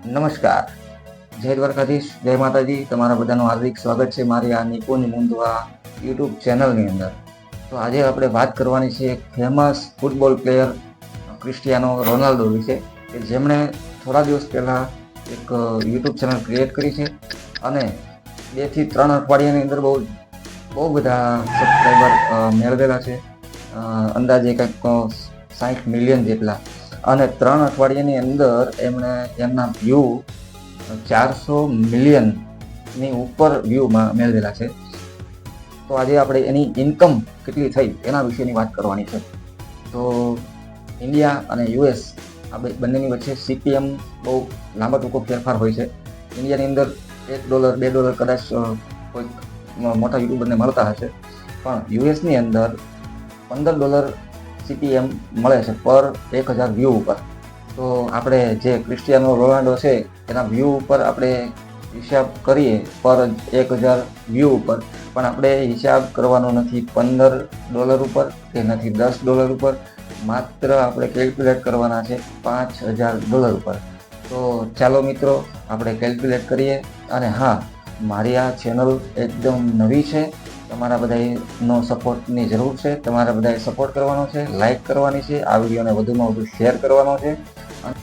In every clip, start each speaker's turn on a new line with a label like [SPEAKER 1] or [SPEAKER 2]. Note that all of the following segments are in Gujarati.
[SPEAKER 1] નમસ્કાર, જય દ્વારકાધીશ, જય માતાજી. તમારા બધાનું હાર્દિક સ્વાગત છે મારી આ નિકુંજ મુંદવા યુટ્યુબ ચેનલની અંદર. તો આજે આપણે વાત કરવાની છે એક famous football player Cristiano Ronaldo વિશે, કે જેમણે થોડા દિવસ પહેલાં એક યુટ્યુબ ચેનલ ક્રિએટ કરી છે અને 2 થી 3 અઠવાડિયાની અંદર બહુ બધા સબસ્ક્રાઈબર મેળવેલા છે, અંદાજે કંઈક 60 મિલિયન જેટલા. અને 3 અઠવાડિયાની અંદર એમણે એમના વ્યૂ 400 મિલિયનની ઉપર વ્યૂમાં મેળવેલા છે. તો આજે આપણે એની ઇન્કમ કેટલી થઈ એના વિશેની વાત કરવાની છે. તો ઇન્ડિયા અને યુએસ આ બંનેની વચ્ચે CPM બહુ લાંબા ટૂંકો ફેરફાર હોય છે. ઇન્ડિયાની અંદર $1 $2 કદાચ કોઈક મોટા યુટ્યુબરને મળતા હશે, પણ યુએસની અંદર $15 CPM મળે છે પર 1000 વ્યૂ ઉપર. તો આપણે જે ક્રિસ્ટિયાનો રોનાલ્ડો છે એના વ્યૂ ઉપર આપણે હિસાબ કરીએ પર 1000 વ્યૂ ઉપર, પણ આપણે હિસાબ કરવાનો નથી $15 ઉપર કે નથી $10 ઉપર, માત્ર આપણે કેલ્ક્યુલેટ કરવાના છે $5000 ઉપર. તો ચાલો મિત્રો, આપણે કેલ્ક્યુલેટ કરીએ. અને હા, મારી આ ચેનલ એકદમ નવી છે, તમારા બધાનો સપોર્ટની જરૂર છે. તમારા બધાએ સપોર્ટ કરવાનો છે, લાઈક કરવાની છે, આ વિડીયોને વધુમાં વધુ શેર કરવાનો છે.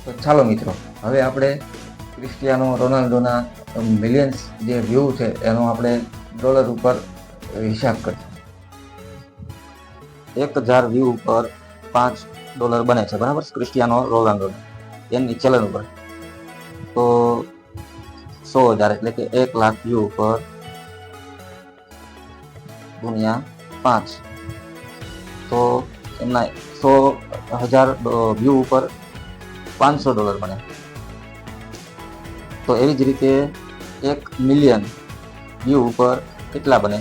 [SPEAKER 1] તો ચાલો મિત્રો, હવે આપણે ક્રિસ્ટિયાનો રોનાલ્ડોના મિલિયન્સ જે વ્યૂ છે એનો આપણે ડોલર ઉપર હિસાબ કરીએ. 1000 વ્યૂ ઉપર $5 બને છે, બરાબર? ક્રિસ્ટિયાનો રોનાલ્ડો એની ચેનલ ઉપર. તો 100,000 એટલે કે 1 લાખ વ્યૂ ઉપર ગુણ્યા 5, તો એમના 100,000 વ્યૂ ઉપર $500 બને. તો એવી જ રીતે 1 મિલિયન વ્યૂ ઉપર કેટલા બને?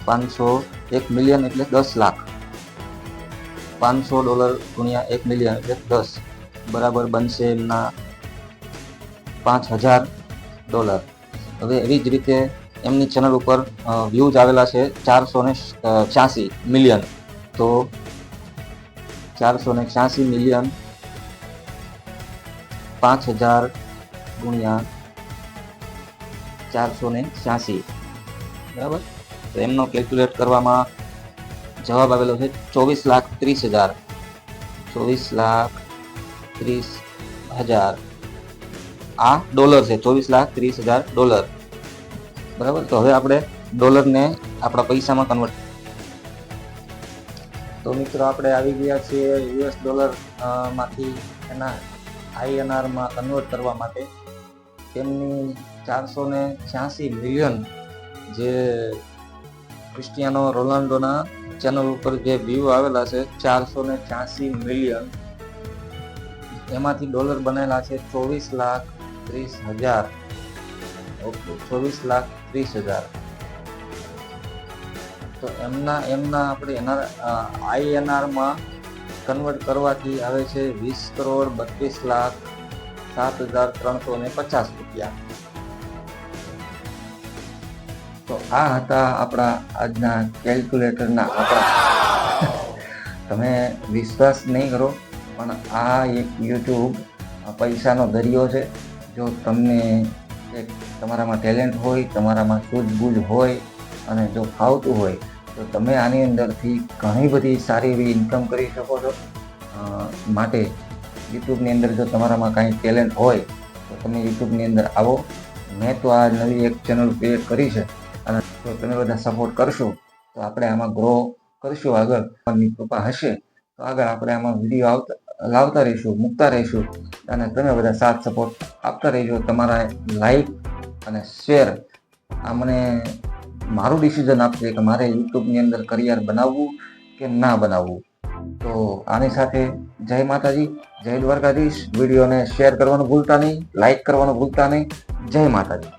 [SPEAKER 1] 1 મિલિયન એટલે 10 લાખ. $500 ગુણ્યા 1 મિલિયન એટલે 10, બરાબર બનશે એમના $5000. હવે એવી જ રીતે એમની ચેનલ ઉપર વ્યૂઝ આવેલા છે 486 મિલિયન. તો 486 મિલિયન 5000 ગુણ્યા 486, બરાબર? તો એમનો કેલ્ક્યુલેટ કરવામાં જવાબ આવેલો છે 24,30,000. 24,30,000 આ ડોલર છે, $24,30,000, બરાબર? તો હવે આપણે ડોલરને આપણા પૈસામાં કન્વર્ટ. તો મિત્રો, આપણે આવી ગયા છીએ US ડોલર માંથી એના INR-માં કન્વર્ટ કરવા માટે. તેમની 486 મિલિયન જે ક્રિસ્ટિયાનો રોનાલ્ડોના ચેનલ ઉપર જે વ્યૂ આવેલા છે 486 મિલિયન, એમાંથી ડોલર બનેલા છે 24,30,000. ઓકે, 24,30,000. તો એમના આપણે INR-માં કન્વર્ટ કરવાથી આવે છે 20,32,07,350 રૂપિયા. તો આ હતા આપણા આજના કેલ્ક્યુલેટરના આંકડા. તમે વિશ્વાસ નહીં કરો, પણ આ એક યુટ્યુબ પૈસાનો દરિયો છે. જો તમને તમારામાં ટેલેન્ટ હોય, તમારામાં સૂઝબૂઝ હોય અને જો ફાવતું હોય, તો તમે આની અંદરથી ઘણી બધી સારી એવી ઇન્કમ કરી શકો છો. માટે યુટ્યુબની અંદર જો તમારામાં કાંઈ ટેલેન્ટ હોય તો તમે યુટ્યુબની અંદર આવો. મેં તો આ નવી એક ચેનલ ક્રિએટ કરી છે, અને જો તમે બધા સપોર્ટ કરશો તો આપણે આમાં ગ્રો કરશું. આગળ કૃપા હશે તો આગળ આપણે આમાં વિડીયો લાવતા રહીશું, મૂકતા રહીશું, અને તમે બધા સાથ સપોર્ટ આપતા રહીજો. તમારા લાઈક અને શેર આ મને મારું ડિસિઝન આપશે કે મારે યુટ્યુબની અંદર કરિયર બનાવવું કે ના બનાવવું. તો આની સાથે જય માતાજી, જય દ્વારકાધીશ. વિડીયોને શેર કરવાનું ભૂલતા નહીં, લાઈક કરવાનું ભૂલતા નહીં. જય માતાજી.